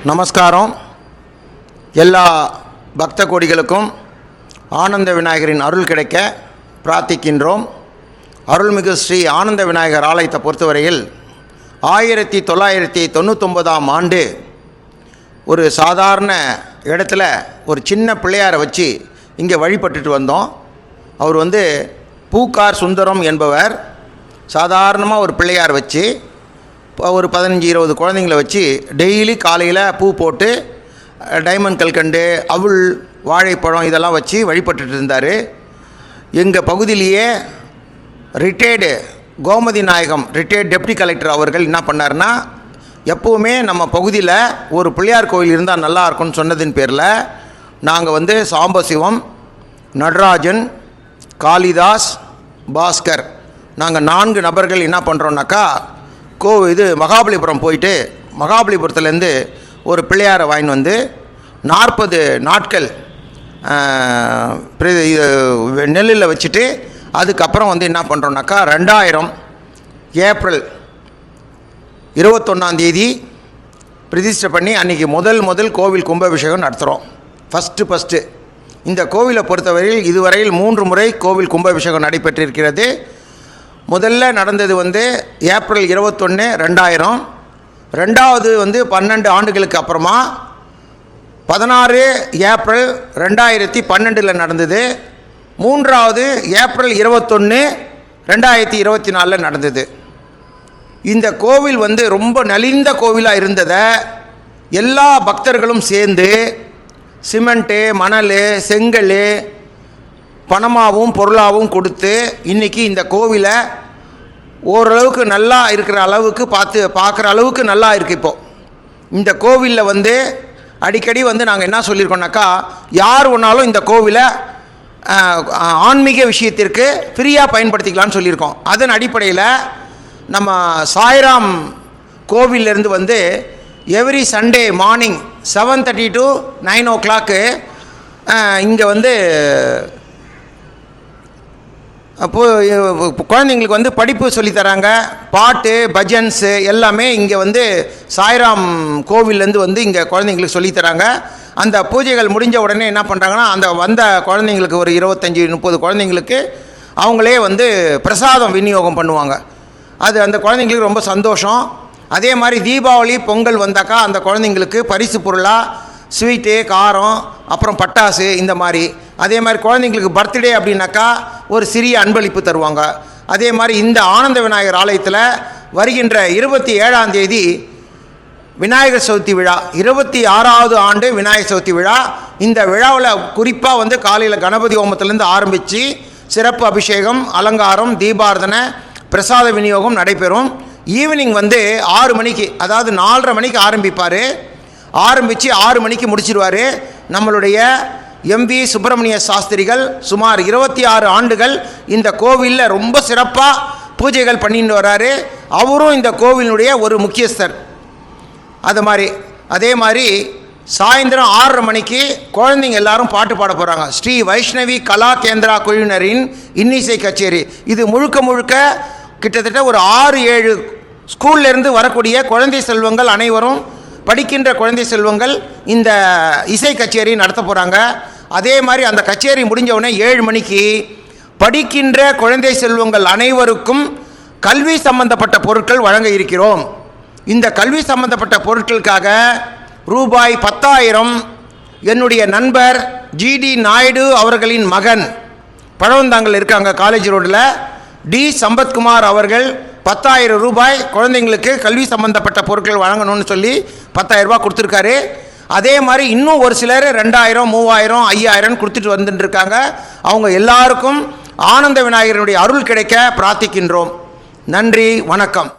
நமஸ்காரம். எல்லா பக்த கோடிகளுக்கும் ஆனந்த விநாயகரின் அருள் கிடைக்க பிரார்த்திக்கின்றோம். அருள்மிகு ஸ்ரீ ஆனந்த விநாயகர் ஆலயத்தை பொறுத்தவரையில் 1999ஆம் ஆண்டு ஒரு சாதாரண இடத்துல ஒரு சின்ன பிள்ளையாரை வச்சு இங்கே வழிபட்டுட்டு வந்தோம். அவர் பூக்கார் சுந்தரம் என்பவர் சாதாரணமாக ஒரு பிள்ளையார் வச்சு ஒரு 15-20 குழந்தைங்கள வச்சு டெய்லி காலையில் பூ போட்டு டைமண்ட் கல்கண்டு, அவுள், வாழைப்பழம் இதெல்லாம் வச்சு வழிபட்டுட்டு இருந்தார். எங்கள் பகுதியிலேயே ரிட்டையர்டு கோமதி நாயகம் ரிட்டையர்டு டெப்டி கலெக்டர் அவர்கள் என்ன பண்ணார்னா, எப்போவுமே நம்ம பகுதியில் ஒரு பிள்ளையார் கோயில் இருந்தால் நல்லா இருக்கும்னு சொன்னதின் பேரில் நாங்கள் சாம்பசிவம், நடராஜன், காளிதாஸ், பாஸ்கர் நாங்கள் 4 நபர்கள் என்ன பண்ணுறோன்னாக்கா மகாபலிபுரம் போயிட்டு மகாபலிபுரத்துலேருந்து ஒரு பிள்ளையாரை வாங்கின்னு 40 நாட்கள் நெல்லில் வச்சுட்டு அதுக்கப்புறம் என்ன பண்ணுறோன்னாக்கா 2000 ஏப்ரல் 21ஆம் பிரதிஷ்டை பண்ணி அன்றைக்கி முதல் கோவில் கும்பாபிஷேகம் நடத்துகிறோம். ஃபஸ்ட்டு இந்த கோவிலை பொறுத்தவரையில் இதுவரையில் 3 முறை கோவில் கும்பாபிஷேகம் நடைபெற்றிருக்கிறது. முதல்ல நடந்தது ஏப்ரல் 21, 2000. ரெண்டாவது 12 ஆண்டுகளுக்கு அப்புறமா 16 ஏப்ரல் 2012 நடந்தது. மூன்றாவது ஏப்ரல் 21, 2024 நடந்தது. இந்த கோவில் ரொம்ப நலிந்த கோவிலாக இருந்ததை எல்லா பக்தர்களும் சேர்ந்து சிமெண்ட்டு, மணல், செங்கல், பணமாகவும் பொருளாகவும் கொடுத்து இன்றைக்கி இந்த கோவிலை ஓரளவுக்கு நல்லா இருக்கிற அளவுக்கு பார்க்குற அளவுக்கு நல்லா இருக்குது. இப்போது இந்த கோவிலில் அடிக்கடி நாங்கள் என்ன சொல்லியிருக்கோம்னாக்கா, யார் ஒன்றாலும் இந்த கோவிலை ஆன்மீக விஷயத்திற்கு ஃப்ரீயாக பயன்படுத்திக்கலான்னு சொல்லியிருக்கோம். அதன் அடிப்படையில் நம்ம சாய்ராம் கோவிலிருந்து every Sunday morning 7:30 to 9 o'clock இங்கே அப்போது குழந்தைங்களுக்கு படிப்பு சொல்லித்தராங்க. பாட்டு, பஜன்ஸு எல்லாமே இங்கே சாய்ராம் கோவிலேருந்து இங்கே குழந்தைங்களுக்கு சொல்லித்தராங்க. அந்த பூஜைகள் முடிஞ்ச உடனே என்ன பண்ணுறாங்கன்னா, அந்த வந்த குழந்தைங்களுக்கு ஒரு 25-30 குழந்தைங்களுக்கு அவங்களே பிரசாதம் விநியோகம் பண்ணுவாங்க. அது அந்த குழந்தைங்களுக்கு ரொம்ப சந்தோஷம். அதே மாதிரி தீபாவளி, பொங்கல் வந்தாக்கா அந்த குழந்தைங்களுக்கு பரிசு பொருளாக ஸ்வீட்டு, காரம், அப்புறம் பட்டாசு இந்த மாதிரி. அதே மாதிரி குழந்தைங்களுக்கு பர்த்டே அப்படின்னாக்கா ஒரு சிறிய அன்பளிப்பு தருவாங்க. அதே மாதிரி இந்த ஆனந்த விநாயகர் ஆலயத்தில் வருகின்ற 27ஆம் தேதி விநாயகர் சதுர்த்தி விழா, 26வது ஆண்டு விநாயகர் சதுர்த்தி விழா. இந்த விழாவில் குறிப்பாக காலையில் கணபதி ஹோமத்திலேருந்து ஆரம்பித்து சிறப்பு அபிஷேகம், அலங்காரம், தீபார்த்தனை, பிரசாத விநியோகம் நடைபெறும். ஈவினிங் 6 மணிக்கு, அதாவது 4:30 மணிக்கு ஆரம்பிப்பார். ஆரம்பித்து 6 மணிக்கு முடிச்சிடுவார். நம்மளுடைய எம்பி சுப்பிரமணிய சாஸ்திரிகள் சுமார் 26 ஆண்டுகள் இந்த கோவிலில் ரொம்ப சிறப்பாக பூஜைகள் பண்ணிட்டு வர்றாரு. அவரும் இந்த கோவிலுடைய ஒரு முக்கியஸ்தர். அதே மாதிரி சாயந்தரம் 6:30 மணிக்கு குழந்தைங்க எல்லாரும் பாட்டு பாட போகிறாங்க. ஸ்ரீ வைஷ்ணவி கலா கேந்திரா குழுவினரின் இன்னிசை கச்சேரி. இது முழுக்க கிட்டத்தட்ட ஒரு 6-7 ஸ்கூல்லேருந்து வரக்கூடிய குழந்தை செல்வங்கள் அனைவரும், படிக்கின்ற குழந்தை செல்வங்கள் இந்த இசை கச்சேரி நடத்த போகிறாங்க. அதே மாதிரி அந்த கச்சேரி முடிஞ்சவுடனே 7 மணிக்கு படிக்கின்ற குழந்தை செல்வங்கள் அனைவருக்கும் கல்வி சம்பந்தப்பட்ட பொருட்கள் வழங்க இருக்கிறோம். இந்த கல்வி சம்பந்தப்பட்ட பொருட்களுக்காக ரூபாய் 10,000 என்னுடைய நண்பர் ஜிடி நாயுடு அவர்களின் மகன், பழவந்தாங்கல் இருக்காங்க காலேஜ் ரோடில், டி சம்பத்குமார் அவர்கள் 10,000 ரூபாய் குழந்தைங்களுக்கு கல்வி சம்பந்தப்பட்ட பொருட்கள் வழங்கணும்னு சொல்லி 10,000 ரூபாய் கொடுத்துருக்காரு. அதே மாதிரி இன்னும் ஒரு சிலர் 2000, 3000, 5000 கொடுத்துட்டு வந்துட்டுருக்காங்க. அவங்க எல்லாருக்கும் ஆனந்த விநாயகருடைய அருள் கிடைக்க பிரார்த்திக்கின்றோம். நன்றி, வணக்கம்.